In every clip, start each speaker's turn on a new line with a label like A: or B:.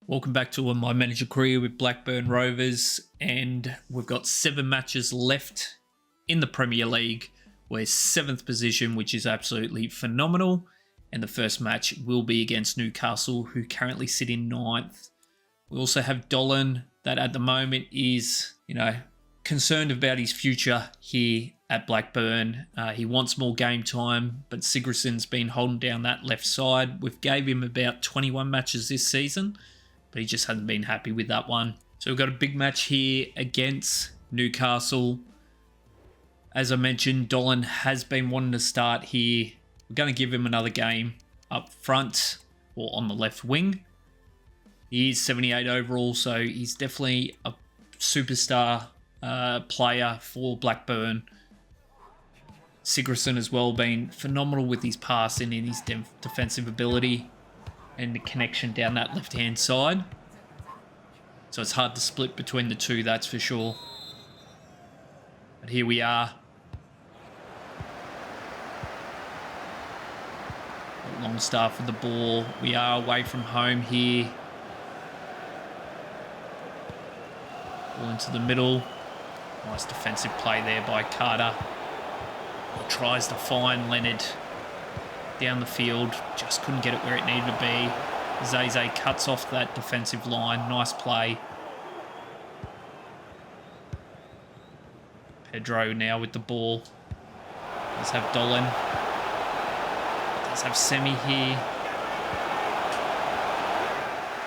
A: Welcome back to my manager career with Blackburn Rovers, and we've got 7 matches left in the Premier League. We're 7th position, which is absolutely phenomenal, and the first match will be against Newcastle, who currently sit in 9th. We also have Dolan, that at the moment is, concerned about his future here at Blackburn. He wants more game time, but Sigurdsson's been holding down that left side. We've gave him about 21 matches this season, but he just hasn't been happy with that one. So we've got a big match here against Newcastle. As I mentioned, Dolan has been wanting to start here. We're going to give him another game up front or on the left wing. He is 78 overall, so he's definitely a superstar player for Blackburn. Sigurdsson as well, been phenomenal with his passing and his defensive ability and the connection down that left-hand side. So it's hard to split between the two, that's for sure. But here we are. Longstaff with the ball. We are away from home here. Ball into the middle. Nice defensive play there by Carter. He tries to find Leonard down the field. Just couldn't get it where it needed to be. Zeze cuts off that defensive line. Nice play. Pedro now with the ball. Let's have Dolan. Let's have Semi here.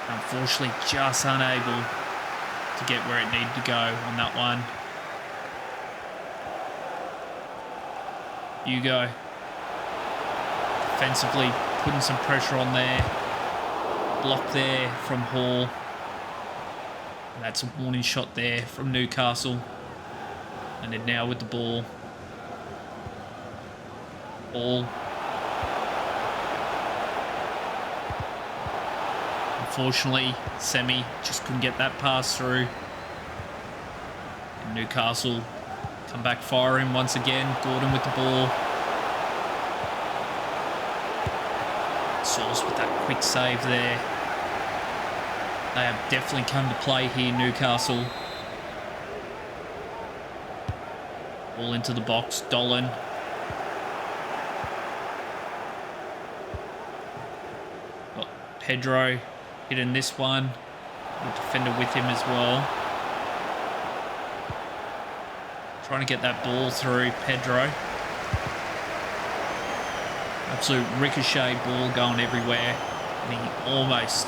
A: Unfortunately, just unable to get where it needed to go on that one. Hugo. Defensively putting some pressure on there. Block there from Hall. And that's a warning shot there from Newcastle. And then now with the ball. Ball. Unfortunately, Semi just couldn't get that pass through. And Newcastle come back firing once again. Gordon with the ball. Sauce with that quick save there. They have definitely come to play here, Newcastle. Ball into the box. Dolan. Got Pedro hitting this one. The defender with him as well. Trying to get that ball through. Pedro. Absolute ricochet ball going everywhere. And he almost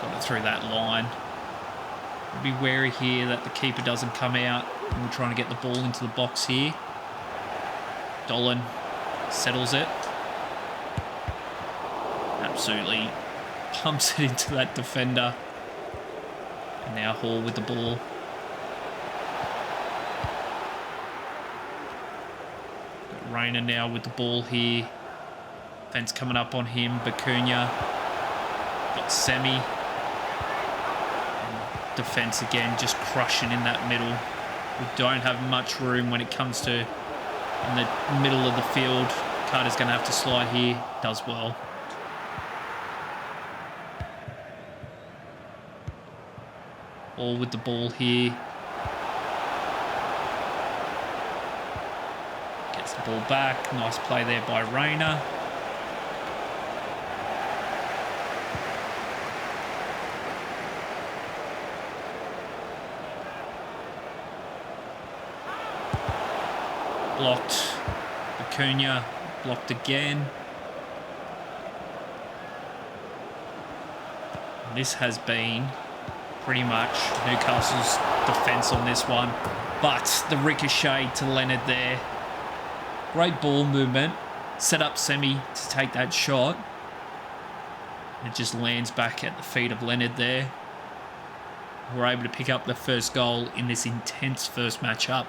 A: got it through that line. Be wary here that the keeper doesn't come out. And we're trying to get the ball into the box here. Dolan settles it. Absolutely pumps it into that defender. And now Hall with the ball. Got Rayner now with the ball here. Fence coming up on him. Bacuna. Got Semi. And defense again, just crushing in that middle. We don't have much room when it comes to in the middle of the field. Carter's going to have to slide here. Does well. All with the ball here. Gets the ball back. Nice play there by Rayner. Blocked. Bacuna blocked again. And this has been pretty much Newcastle's defence on this one. But the ricochet to Leonard there. Great ball movement. Set up Semi to take that shot. It just lands back at the feet of Leonard there. We're able to pick up the first goal in this intense first match-up.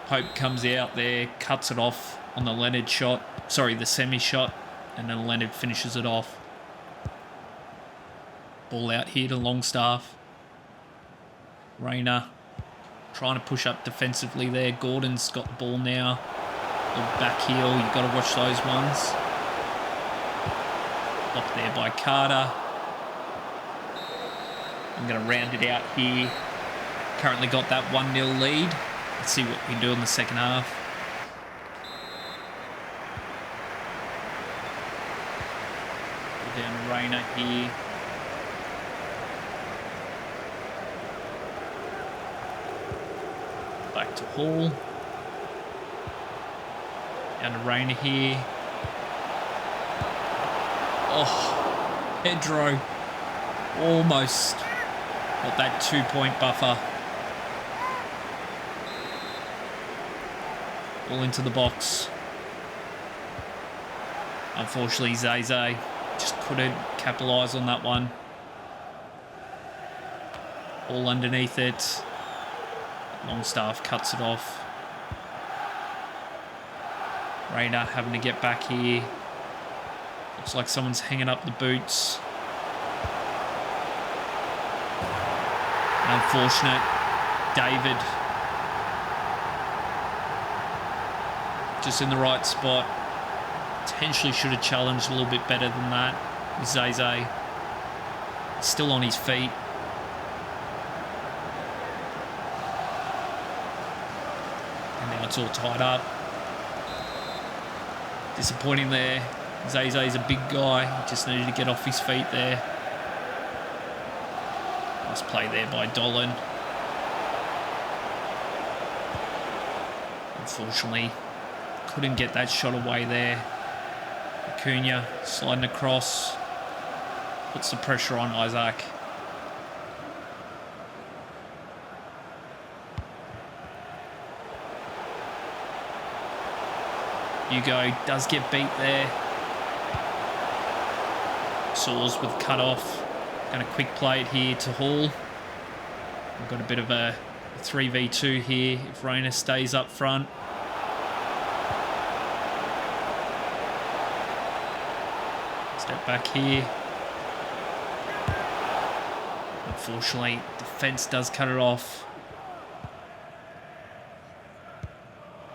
A: Pope comes out there, cuts it off on the Leonard shot. Sorry, the Semi shot. And then Leonard finishes it off. Ball out here to Longstaff. Rayner trying to push up defensively there. Gordon's got the ball now. Little back heel, you've got to watch those ones. Blocked there by Carter. I'm going to round it out here. Currently got that 1-0 lead. Let's see what we can do in the second half. Go down to Rayner here. Back to Hall. Down to Rayner here. Oh, Pedro. Almost got that 2-point buffer. All into the box. Unfortunately, Zeze just couldn't capitalise on that one. All underneath it. Longstaff cuts it off. Rayner having to get back here. Looks like someone's hanging up the boots. Unfortunate. David. Just in the right spot. Potentially should have challenged a little bit better than that. Zeze still on his feet. And now it's all tied up. Disappointing there. Zeze's a big guy. He just needed to get off his feet there. Nice play there by Dolan. Unfortunately, couldn't get that shot away there. Acuna sliding across. Puts the pressure on Isaac. Hugo does get beat there. Saws with cut off. Going to quick play it here to Hall. We've got a bit of a 3v2 here if Rayner stays up front. Step back here. Unfortunately, defence does cut it off.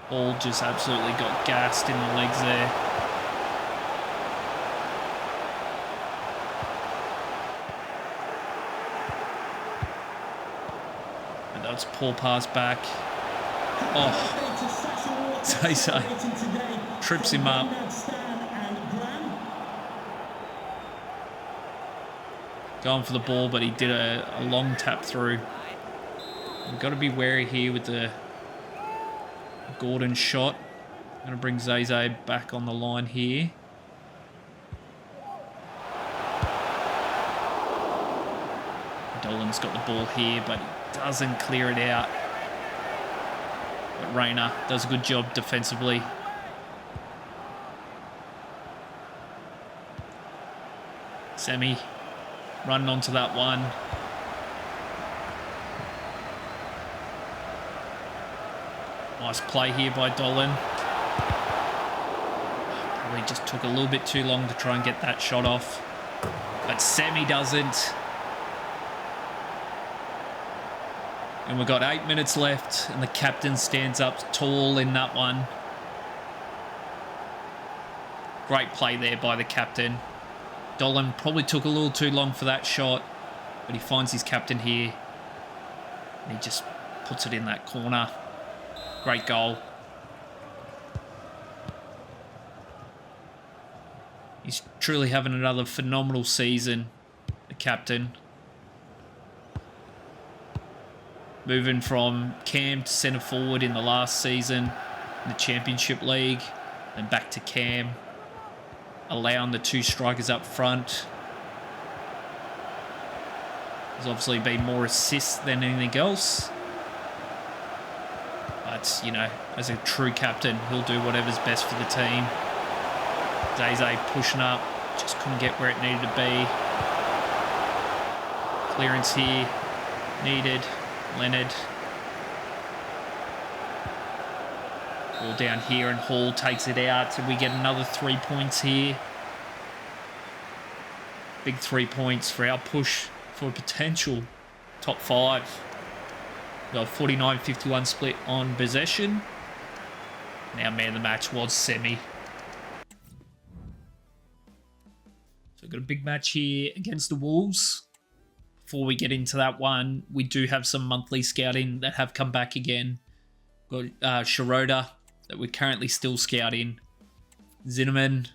A: Hall just absolutely got gassed in the legs there. And that's poor pass back. Oh, Zeze trips him up. Going for the ball, but he did a long tap through. We've got to be wary here with the Gordon shot. I'm going to bring Zeze back on the line here. Dolan's got the ball here, but he doesn't clear it out. But Rayner does a good job defensively. Semi running onto that one. Nice play here by Dolan. Probably just took a little bit too long to try and get that shot off. But Semi doesn't. And we've got 8 minutes left, and the captain stands up tall in that one. Great play there by the captain. Dolan probably took a little too long for that shot, but he finds his captain here. And he just puts it in that corner. Great goal. He's truly having another phenomenal season, the captain. Moving from Cam to centre forward in the last season in the Championship League, then back to Cam, allowing the two strikers up front. There's obviously been more assists than anything else. But, you know, as a true captain, he'll do whatever's best for the team. Zeze pushing up, just couldn't get where it needed to be. Clearance here, needed. Leonard. Ball down here and Hall takes it out. So we get another 3 points here. Big 3 points for our push for a potential top 5. We've got a 49-51 split on possession. Now man of the match was Semi. So we've got a big match here against the Wolves. Before we get into that one, we do have some monthly scouting that have come back again. We've got Schroeder that we're currently still scouting. Zinnemann,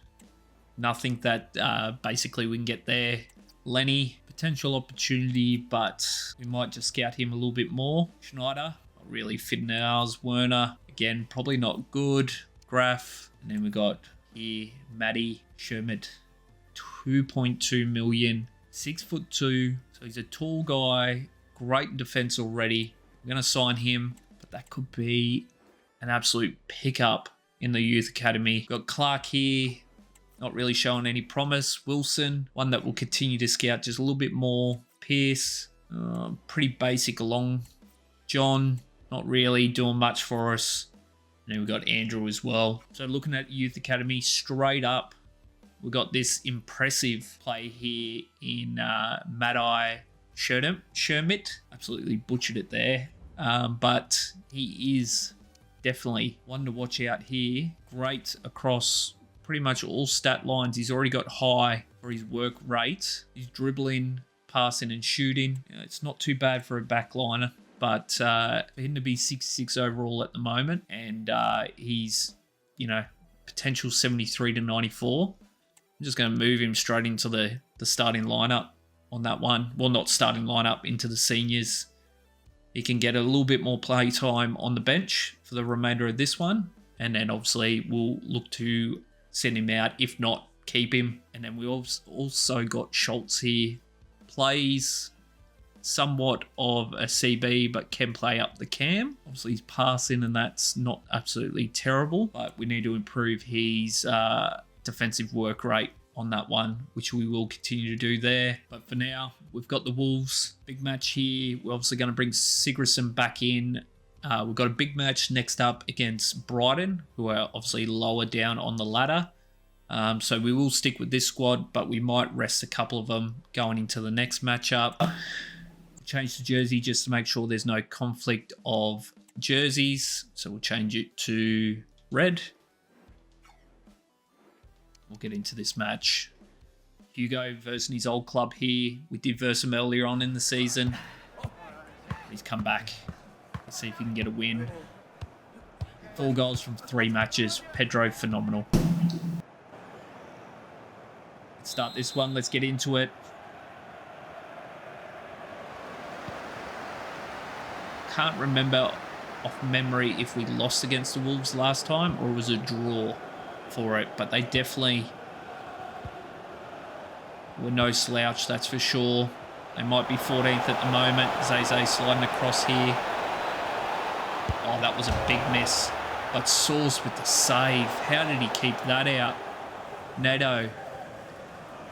A: nothing that basically we can get there. Lenny, potential opportunity, but we might just scout him a little bit more. Schneider, not really fitting ours. Werner, again, probably not good. Graf, and then we got here Matty Shermit, 2.2 million, 6'2", so he's a tall guy, great in defense already. I'm going to sign him, but that could be an absolute pickup in the youth academy. Got Clark here, not really showing any promise. Wilson, one that will continue to scout just a little bit more. Pierce, pretty basic along. John, not really doing much for us. And then we've got Andrew as well. So looking at youth academy straight up, we've got this impressive play here in Madai Shermit. Absolutely butchered it there. But he is definitely one to watch out here. Great across pretty much all stat lines. He's already got high for his work rate. He's dribbling, passing and shooting. It's not too bad for a backliner, but for him to be 6'6" overall at the moment, and he's, potential 73 to 94. I'm just going to move him straight into the starting lineup on that one. Well, not starting lineup, into the seniors. He can get a little bit more play time on the bench for the remainder of this one. And then obviously we'll look to send him out. If not, keep him. And then we also got Schultz here. Plays somewhat of a CB, but can play up the cam. Obviously he's passing and that's not absolutely terrible, but we need to improve his defensive work rate on that one, which we will continue to do there. But for now, we've got the Wolves. Big match here. We're obviously going to bring Sigurdsson back in. We've got a big match next up against Brighton, who are obviously lower down on the ladder. So we will stick with this squad, but we might rest a couple of them going into the next matchup. Change the jersey just to make sure there's no conflict of jerseys. So we'll change it to red. We'll get into this match. Hugo versus his old club here. We did verse him earlier on in the season. He's come back. Let's see if he can get a win. 4 goals from 3 matches. Pedro, phenomenal. Let's start this one. Let's get into it. Can't remember off memory if we lost against the Wolves last time or it was a draw for it, but they definitely were no slouch, that's for sure. They might be 14th at the moment. Zay sliding across here. Oh, that was a big miss. But Sauce with the save. How did he keep that out? Nato.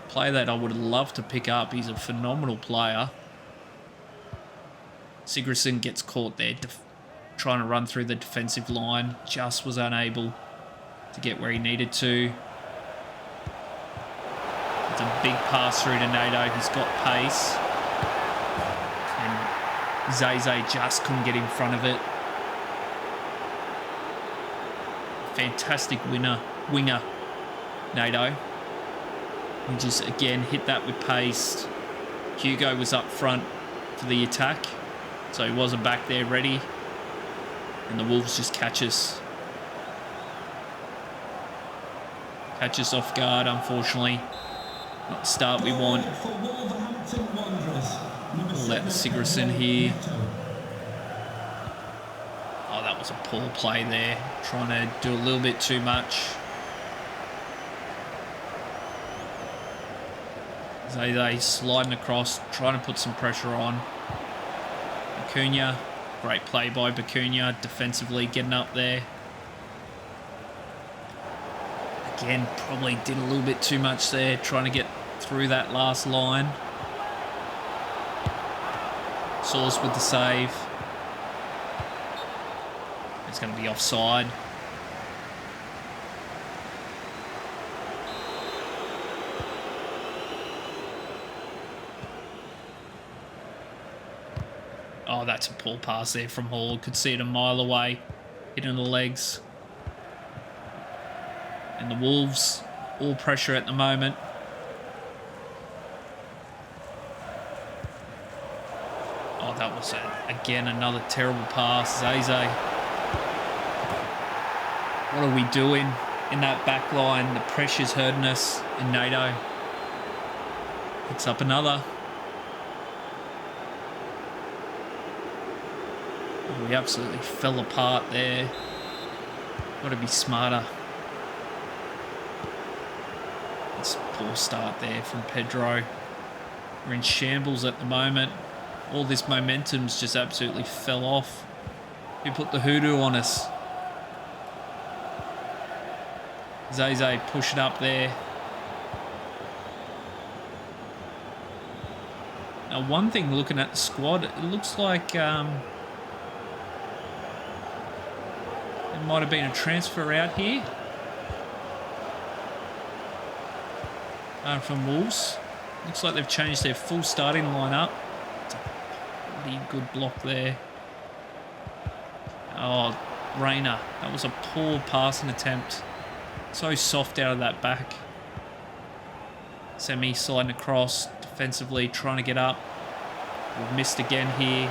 A: Player that I would love to pick up. He's a phenomenal player. Sigurdsson gets caught there, trying to run through the defensive line. Just was unable to get where he needed to. It's a big pass through to Nato. He's got pace. And Zay just couldn't get in front of it. Fantastic winger, Nato. He just, again, hit that with pace. Hugo was up front for the attack, so he wasn't back there ready. And the Wolves just catch us off guard, unfortunately. Not the start we want. We'll let Sigurdsson here. Oh, that was a poor play there. Trying to do a little bit too much. They sliding across, trying to put some pressure on. Acuna, great play by Acuna, defensively getting up there. Again, probably did a little bit too much there, trying to get through that last line. Sauce with the save. It's going to be offside. Oh, that's a poor pass there from Hall. Could see it a mile away. Hitting the legs. And the Wolves, all pressure at the moment. That was, again, another terrible pass. Zeze. What are we doing in that back line? The pressure's hurting us. And NATO picks up another. We absolutely fell apart there. Got to be smarter. It's a poor start there from Pedro. We're in shambles at the moment. All this momentum's just absolutely fell off. Who put the hoodoo on us? Zeze push it up there. Now, one thing looking at the squad, it looks like there might have been a transfer out here from Wolves. Looks like they've changed their full starting lineup. It's a pretty good block there. Oh, Rayner. That was a poor passing attempt. So soft out of that back. Semi sliding across defensively, trying to get up. We've missed again here.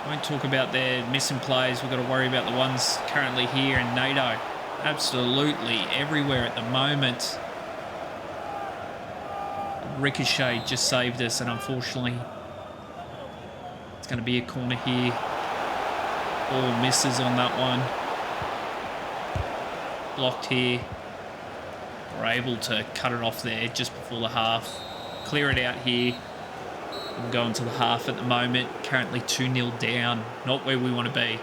A: Won't talk about their missing plays. We've got to worry about the ones currently here. And NATO absolutely everywhere at the moment. Ricochet just saved us, and unfortunately it's going to be a corner here. All misses on that one. Blocked here. We're able to cut it off there just before the half. Clear it out here. We're going to the half at the moment. Currently 2-0 down. Not where we want to be.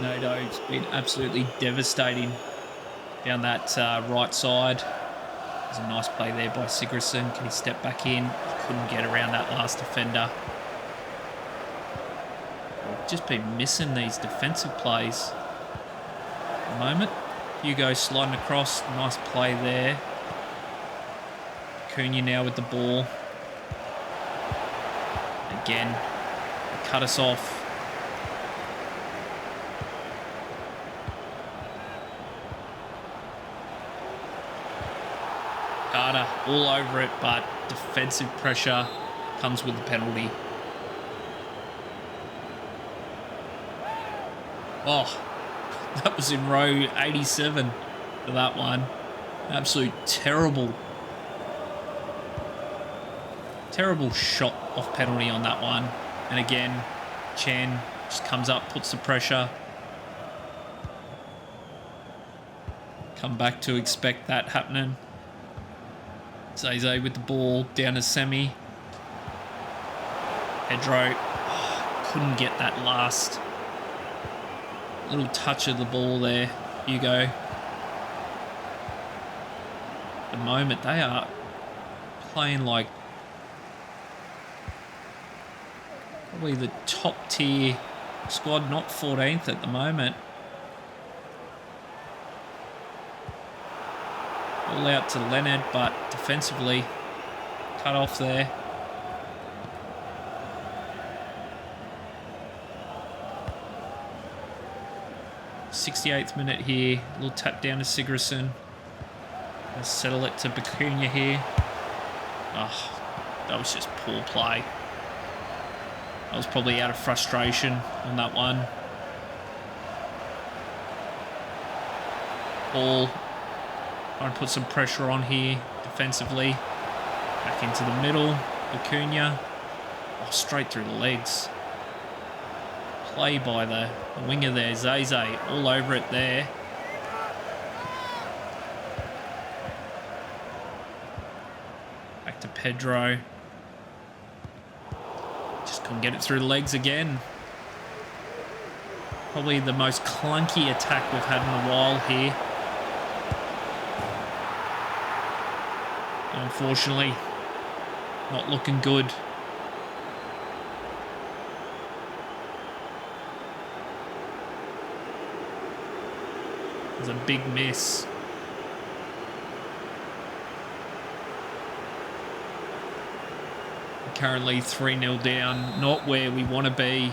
A: NATO's been absolutely devastating down that right side. There's a nice play there by Sigurdsson. Can he step back in? Couldn't get around that last defender. We've just been missing these defensive plays at the moment. Hugo sliding across. Nice play there. Cunha now with the ball. Again, they cut us off. Carter all over it, but defensive pressure comes with the penalty. Oh, that was in row 87 for that one. Absolute terrible shot off penalty on that one. And again, Chan just comes up, puts the pressure. Come back to expect that happening. Zeze with the ball down to Semi. Pedro couldn't get that last little touch of the ball there. Hugo. At the moment, they are playing like probably the top tier squad, not 14th at the moment. All out to Leonard, but defensively cut off there. '68th minute here. A little tap down to Sigurdsson. Let's settle it to Bacuna here. Oh, that was just poor play. I was probably out of frustration on that one. Ball. Trying to put some pressure on here defensively. Back into the middle. Bacuna. Oh, straight through the legs. Play by the winger there. Zeze all over it there. Back to Pedro. Just couldn't get it through the legs again. Probably the most clunky attack we've had in a while here. Unfortunately, not looking good. There's a big miss. Currently 3-0 down, not where we want to be.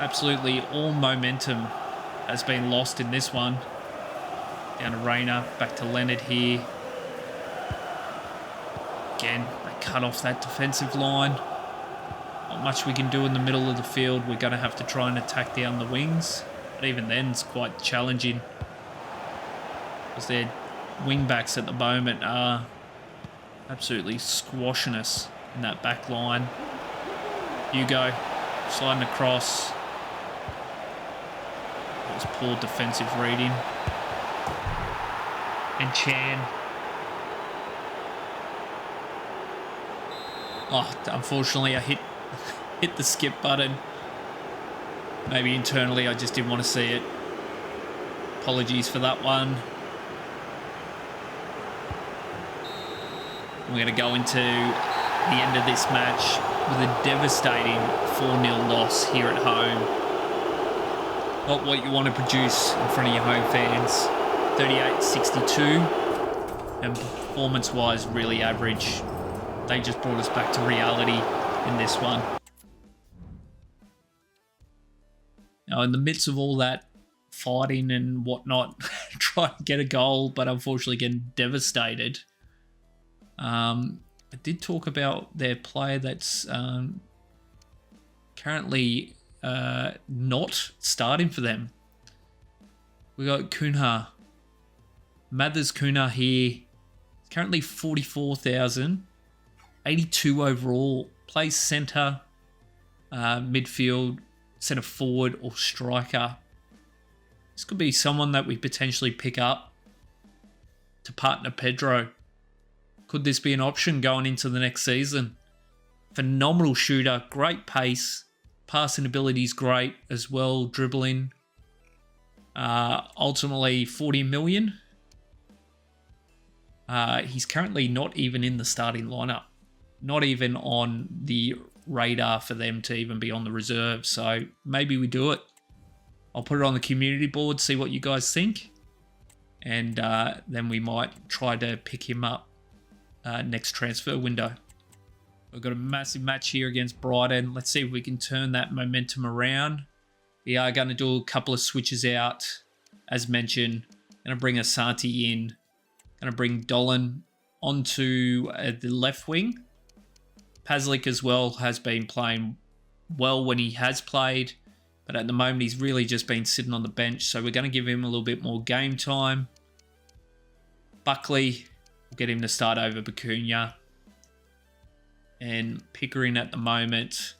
A: Absolutely all momentum has been lost in this one. Down to Rayner, back to Leonard here. Again, they cut off that defensive line. Not much we can do in the middle of the field. We're going to have to try and attack down the wings. But even then, it's quite challenging. Because their wing backs at the moment are absolutely squashing us in that back line. Hugo sliding across. That was poor defensive reading. And Chan. Oh, unfortunately I hit the skip button. Maybe internally I just didn't want to see it. Apologies for that one. We're going to go into the end of this match with a devastating 4-0 loss here at home. Not what you want to produce in front of your home fans. 38-62. And performance-wise, really average. They just brought us back to reality in this one. Now, in the midst of all that fighting and whatnot, trying to get a goal, but unfortunately getting devastated. I did talk about their player that's currently not starting for them. We got Cunha. Mathers Cunha here. Currently 44,000. 82 overall. Plays centre, midfield, centre forward or striker. This could be someone that we potentially pick up to partner Pedro. Could this be an option going into the next season? Phenomenal shooter, great pace, passing ability is great as well, dribbling. Ultimately 40 million. He's currently not even in the starting lineup. Not even on the radar for them to even be on the reserve. So maybe we do it. I'll put it on the community board, see what you guys think. And then we might try to pick him up next transfer window. We've got a massive match here against Brighton. Let's see if we can turn that momentum around. We are going to do a couple of switches out. As mentioned, going to bring Asante in. Going to bring Dolan onto the left wing. Paslic as well has been playing well when he has played. But at the moment, he's really just been sitting on the bench. So we're going to give him a little bit more game time. Buckley, we'll get him to start over Bacuna. And Pickering at the moment,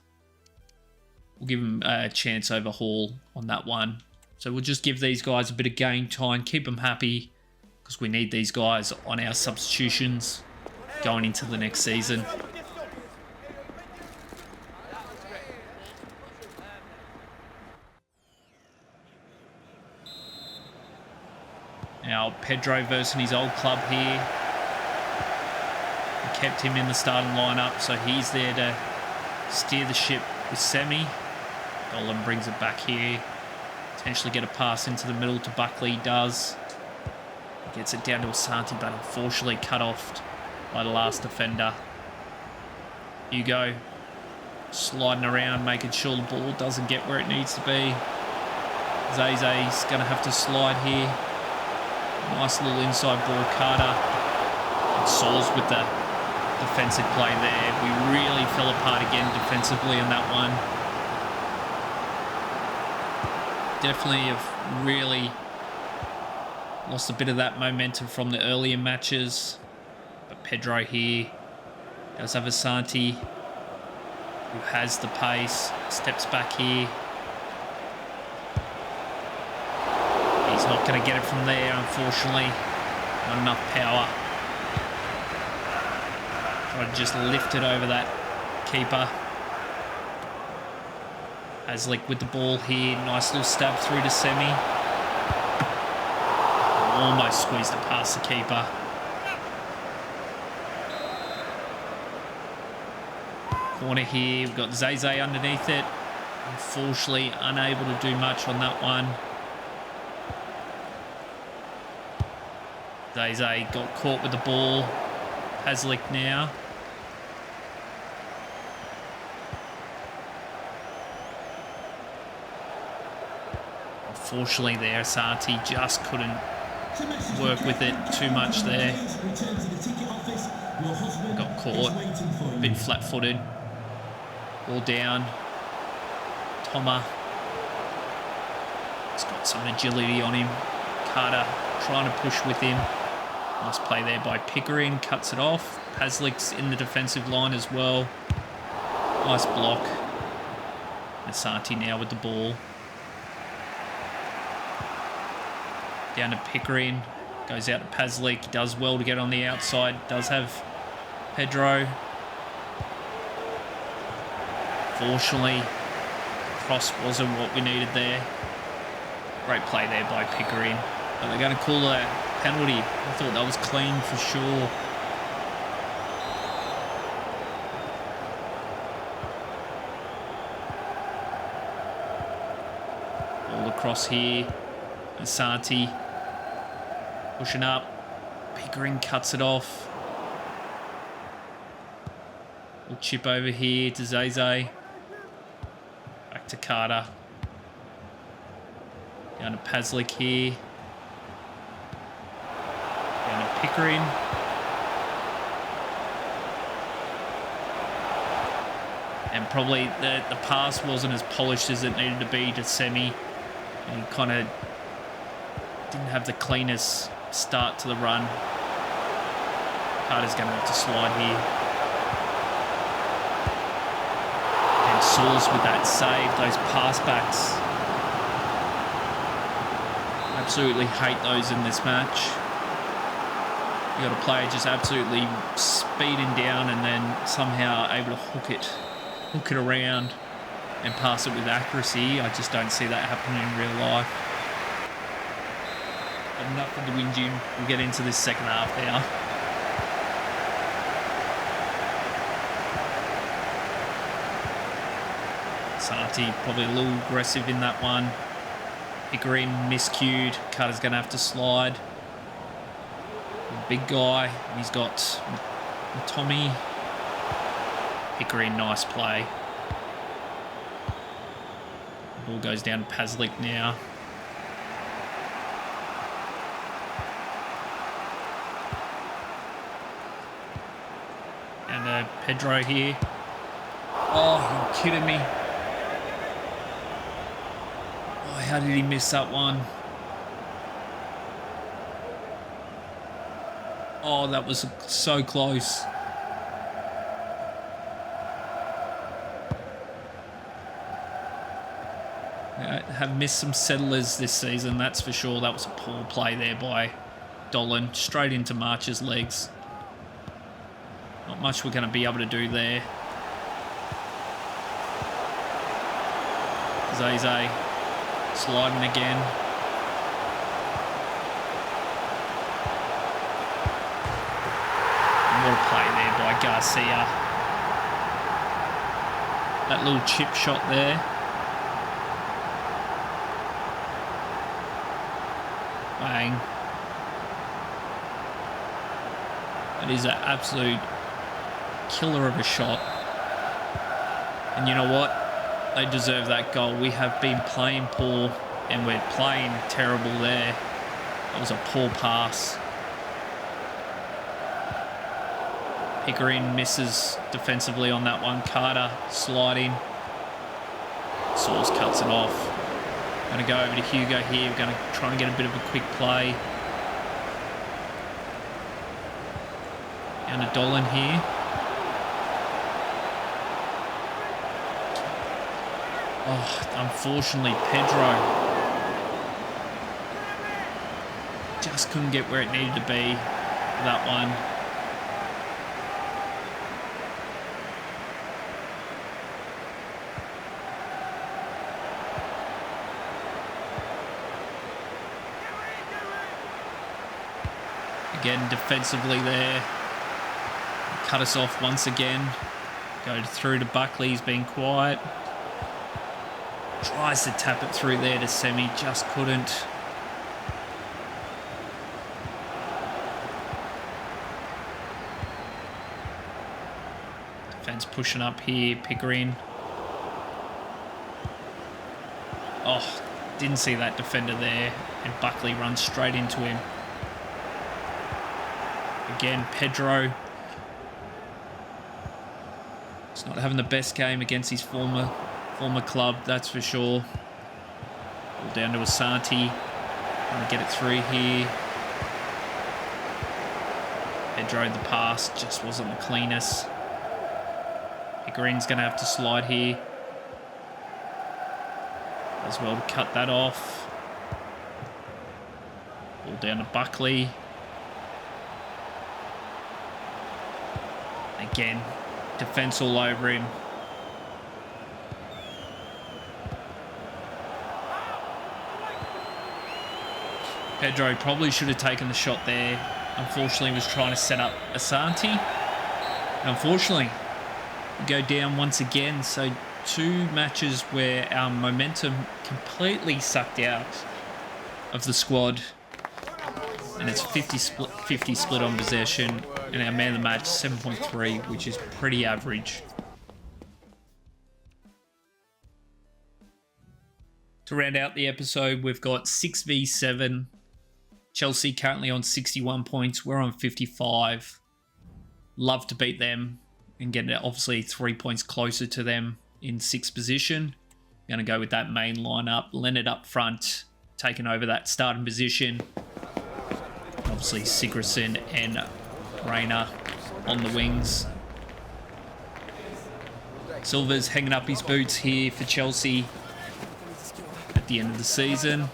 A: we'll give him a chance over Hall on that one. So we'll just give these guys a bit of game time, keep them happy, because we need these guys on our substitutions going into the next season. Now, Pedro versus his old club here. We kept him in the starting lineup, so he's there to steer the ship with Semi. Dolan brings it back here. Potentially get a pass into the middle to Buckley. Does. Gets it down to Asante, but unfortunately cut off by the last defender. Hugo sliding around, making sure the ball doesn't get where it needs to be. Zeze's going to have to slide here. Nice little inside ball, Carter. And Sauls with the defensive play there. We really fell apart again defensively on that one. Definitely have really lost a bit of that momentum from the earlier matches. But Pedro here does have Asante, who has the pace, steps back here. He's not going to get it from there, unfortunately. Not enough power. Try to just lift it over that keeper. Paslic with the ball here. Nice little stab through to Semi. Almost squeezed it past the keeper. Corner here. We've got Zeze underneath it. Unfortunately, unable to do much on that one. Zeze got caught with the ball. Paslic now. Unfortunately there, Asante just couldn't work with it too much there. Got caught. A bit flat-footed. Ball down. Thomas. He's got some agility on him. Carter trying to push with him. Nice play there by Pickering. Cuts it off. Paslick's in the defensive line as well. Nice block. Asante now with the ball. Down to Pickering. Goes out to Paslick. Does well to get on the outside. Does have Pedro. Fortunately, cross wasn't what we needed there. Great play there by Pickering. But they're going to call a penalty. I thought that was clean for sure. All across here. Asante pushing up. Pickering cuts it off. We'll chip over here to Zeze. Back to Carter. Down to Paslick here. Down to Pickering. And probably the pass wasn't as polished as it needed to be to Semi. And he kind of didn't have the cleanest start to the run. Carter's going to have to slide here. And Sauls with that save, those pass backs. Absolutely hate those in this match. You got a player just absolutely speeding down and then somehow able to hook it around and pass it with accuracy. I just don't see that happening in real life. But nothing to whinge in. We'll get into this second half now. Asante probably a little aggressive in that one. Pickering miscued. Carter's going to have to slide. Big guy. He's got Tommy. Pickering, nice play. Ball goes down to Paslick now. And Pedro here. Oh, you're kidding me. Oh, how did he miss that one? Oh, that was so close. Have missed some settlers this season, that's for sure. That was a poor play there by Dolan. Straight into March's legs. Not much we're going to be able to do there. Zeze sliding again. What a play there by Garcia. That little chip shot there. Bang. That is an absolute killer of a shot. And you know what? They deserve that goal. We have been playing poor and we're playing terrible there. That was a poor pass. Pickering misses defensively on that one. Carter sliding. Sauls cuts it off. Going to go over to Hugo here. We're going to try and get a bit of a quick play. Down to Dolan here. Oh, unfortunately, Pedro just couldn't get where it needed to be for that one. Again, defensively there. Cut us off once again. Go through to Buckley. He's been quiet. Tries to tap it through there to Semi. Just couldn't. Defense pushing up here. Pickering. Oh, didn't see that defender there. And Buckley runs straight into him. Again, Pedro He's not having the best game against his former club, that's for sure. Ball down to Asante. Trying to get it through here. Pedro, the pass just wasn't the cleanest. Green's going to have to slide here as well to cut that off. Ball down to Buckley. Again, defence all over him. Pedro probably should have taken the shot there. Unfortunately, he was trying to set up Asante. And unfortunately, we go down once again. So 2 matches where our momentum completely sucked out of the squad. And it's 50 split on possession. And our man of the match, 7.3, which is pretty average. To round out the episode, we've got 6v7. Chelsea currently on 61 points. We're on 55. Love to beat them and get obviously 3 points closer to them in 6th position. Going to go with that main lineup. Leonard up front, taking over that starting position. Obviously Sigurdsson and Rayner on the wings. Silva's hanging up his boots here for Chelsea at the end of the season.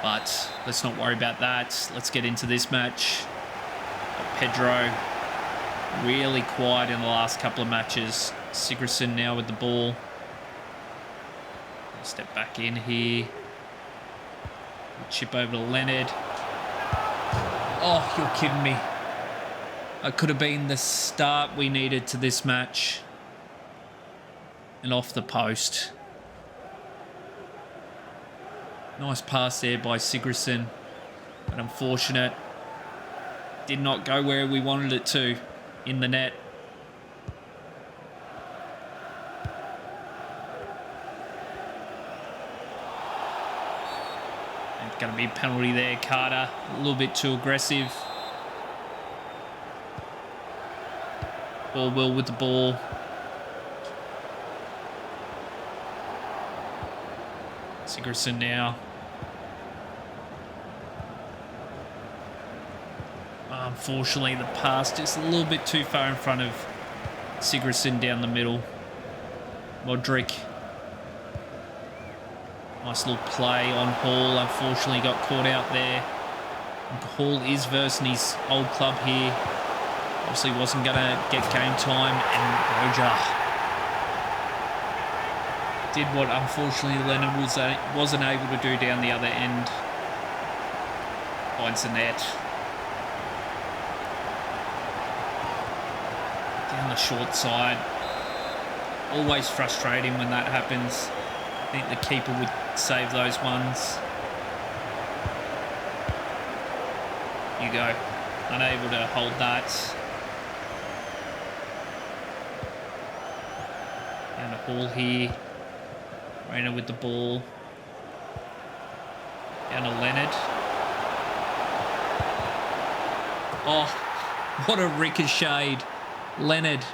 A: But let's not worry about that. Let's get into this match. Pedro, really quiet in the last couple of matches. Sigurdsson now with the ball. Step back in here. Chip over to Leonard. Oh, you're kidding me. That could have been the start we needed to this match. And off the post. Nice pass there by Sigurdsson. But unfortunate. Did not go where we wanted it to in the net. It's going to be a penalty there, Carter. A little bit too aggressive. Will with the ball. Sigurdsson now. Unfortunately, the pass just a little bit too far in front of Sigurdsson down the middle. Modric. Nice little play on Hall. Unfortunately, got caught out there. Hall is versing his old club here. Obviously, wasn't going to get game time. And Roger did what, unfortunately, Leonard wasn't able to do down the other end. Finds the net. Down the short side. Always frustrating when that happens. I think the keeper would save those ones. You go. Unable to hold that. Down to Hall here. Rayner with the ball. Down to Leonard. Oh, what a ricochet. Leonard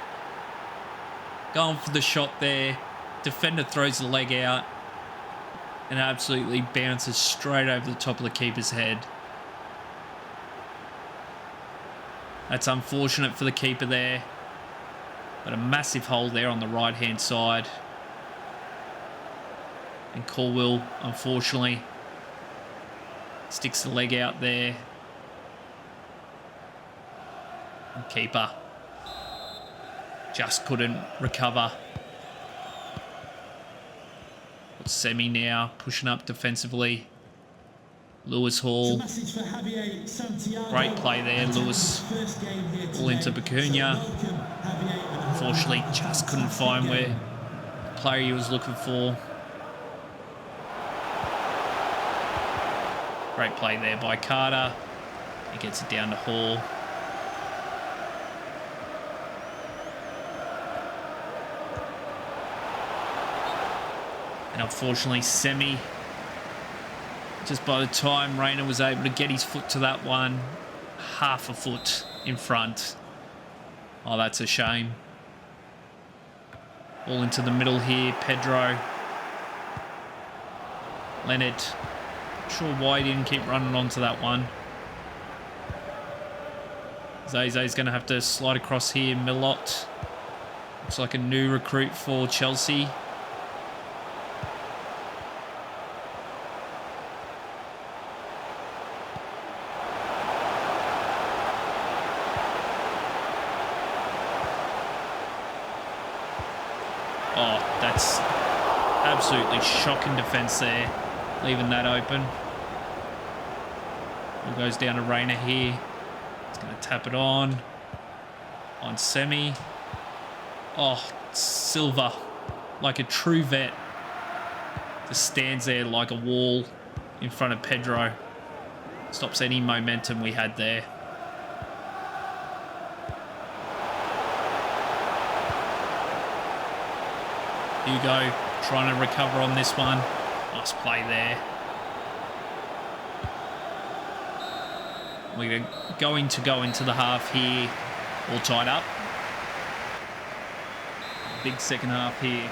A: going for the shot there. Defender throws the leg out and absolutely bounces straight over the top of the keeper's head. That's unfortunate for the keeper there. But a massive hole there on the right-hand side. And Colwell, unfortunately, sticks the leg out there. And keeper just couldn't recover. Got Semi now pushing up defensively. Lewis Hall. Great play there, Lewis. All into Bacuna. Unfortunately, just couldn't find where the player he was looking for. Great play there by Carter. He gets it down to Hall. And unfortunately, Semi, just by the time Rayner was able to get his foot to that one, half a foot in front. Oh, that's a shame. All into the middle here. Pedro. Leonard. Not sure why he didn't keep running onto that one. Zeze's going to have to slide across here. Milot. Looks like a new recruit for Chelsea. Oh, that's absolutely shocking defence there. Leaving that open. Ball goes down to Rayner here. He's going to tap it on Semi. Oh, Silva, like a true vet. Just stands there like a wall in front of Pedro. Stops any momentum we had there. Hugo trying to recover on this one. Nice play there. We're going to go into the half here, all tied up. Big second half here.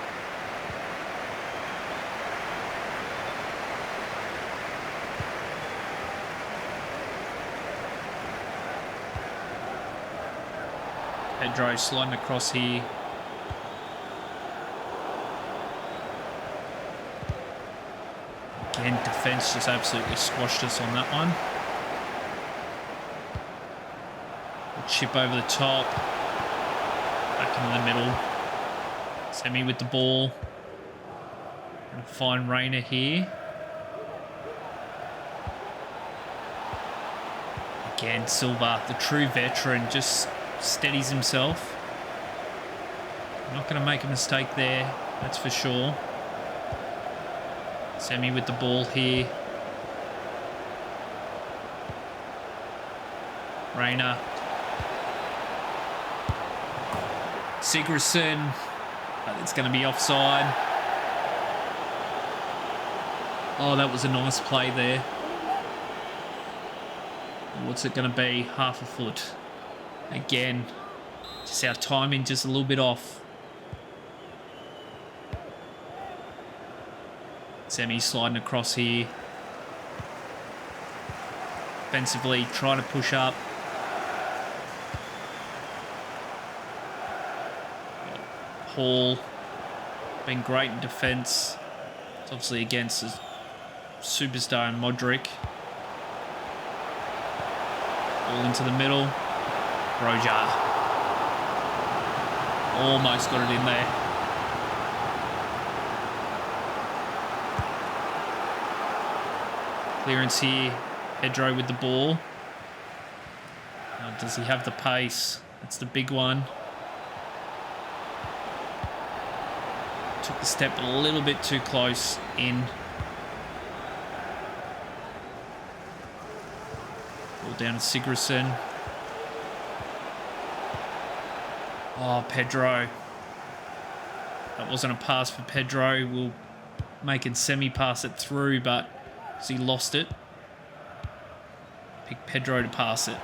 A: Pedro sliding across here. Again, defence just absolutely squashed us on that one. Chip over the top. Back into the middle. Semi with the ball. Gonna find Rayner here. Again, Silva, the true veteran, just steadies himself. Not going to make a mistake there, that's for sure. Semi with the ball here. Rayner. Sigurdsson. But it's going to be offside. Oh, that was a nice play there. What's it going to be? Half a foot. Again, just our timing just a little bit off. Semi sliding across here. Offensively, trying to push up. Hall, been great in defence. It's obviously against a superstar in Modric. All into the middle. Roja. Almost got it in there. Clearance here. Pedro with the ball. Now, does he have the pace? That's the big one. Took the step a little bit too close in. Ball down to Sigurdsson. Oh, Pedro. That wasn't a pass for Pedro. We'll make it semi-pass it through, but he lost it. Pick Pedro to pass it.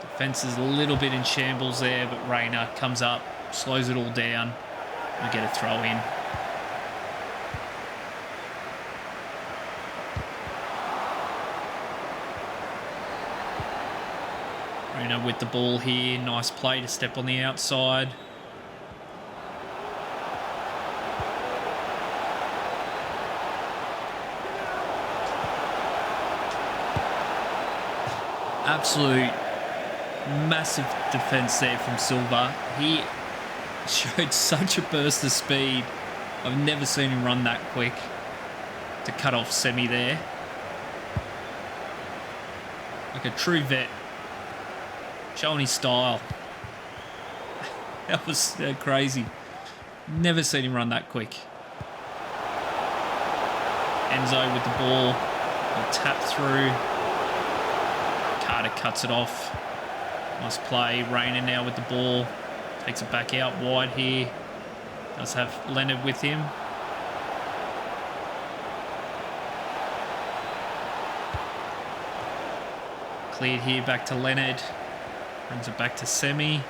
A: Defence is a little bit in shambles there, but Rayner comes up, slows it all down. We get a throw in. Rayner with the ball here. Nice play to step on the outside. Absolute massive defence there from Silva. He showed such a burst of speed. I've never seen him run that quick to cut off Semi there. Like a true vet. Showing his style. That was crazy. Never seen him run that quick. Enzo with the ball. A tap through. Carter cuts it off. Nice play. Rayner now with the ball. Takes it back out wide here. Does have Leonard with him. Cleared here, back to Leonard. Brings it back to Semi.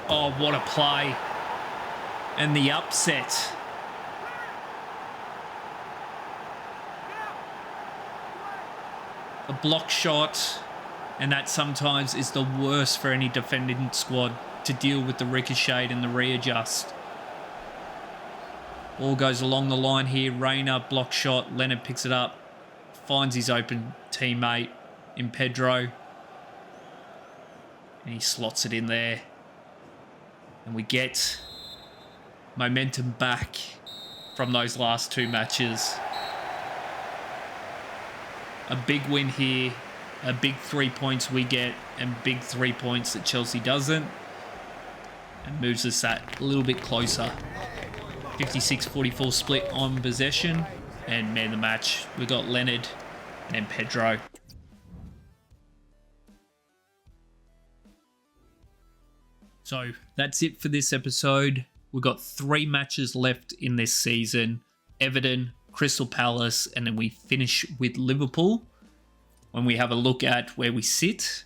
A: Oh, what a play. And the upset. A block shot. And that sometimes is the worst for any defending squad to deal with the ricochet and the readjust. Ball goes along the line here. Rayner, block shot. Leonard picks it up. Finds his open teammate in Pedro. And he slots it in there. And we get momentum back from those last two matches. A big win here. A big 3 points we get. And big 3 points that Chelsea doesn't. And moves us that a little bit closer. 56-44 split on possession. And man of the match, we got Leonard and then Pedro. So that's it for this episode. We've got 3 matches left in this season. Everton, Crystal Palace, and then we finish with Liverpool. When we have a look at where we sit,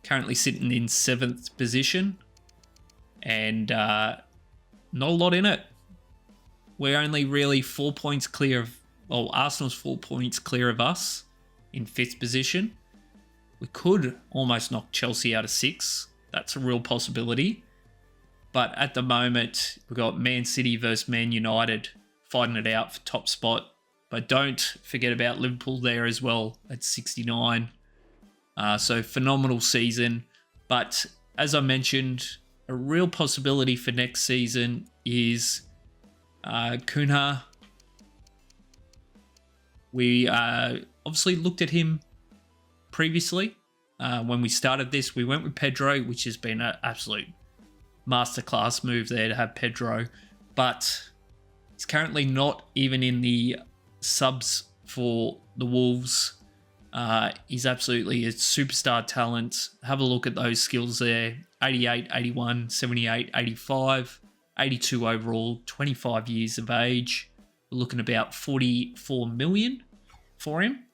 A: currently sitting in 7th position. And not a lot in it. We're only really 4 points clear of... Well, Arsenal's 4 points clear of us in 5th position. We could almost knock Chelsea out of 6. That's a real possibility. But at the moment, we've got Man City versus Man United fighting it out for top spot. But don't forget about Liverpool there as well at 69. So phenomenal season. But as I mentioned, a real possibility for next season is Cunha. We obviously looked at him previously. When we started this, we went with Pedro, which has been an absolute masterclass move there to have Pedro. But he's currently not even in the subs for the Wolves. He's absolutely a superstar talent. Have a look at those skills there. 88, 81, 78, 85, 82 overall, 25 years of age. We're looking about 44 million for him.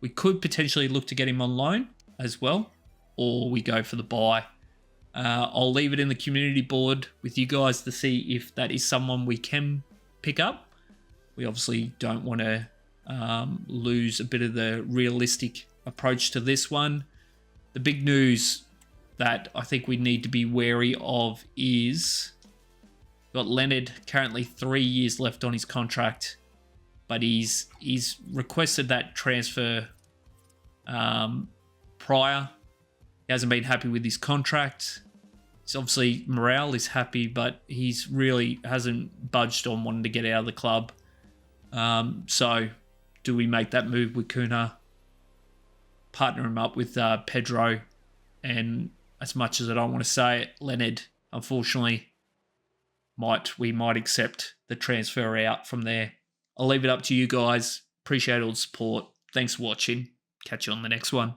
A: We could potentially look to get him on loan as well, or we go for the buy. I'll leave it in the community board with you guys to see if that is someone we can pick up. We obviously don't want to lose a bit of the realistic approach to this one. The big news that I think we need to be wary of is got Leonard, currently 3 years left on his contract, but he's requested that transfer prior. He hasn't been happy with his contract. He's obviously, morale is happy, but he's really hasn't budged on wanting to get out of the club. So do we make that move with Cunha? Partner him up with Pedro. And as much as I don't want to say it, Leonard, unfortunately, we might accept the transfer out from there. I'll leave it up to you guys. Appreciate all the support. Thanks for watching. Catch you on the next one.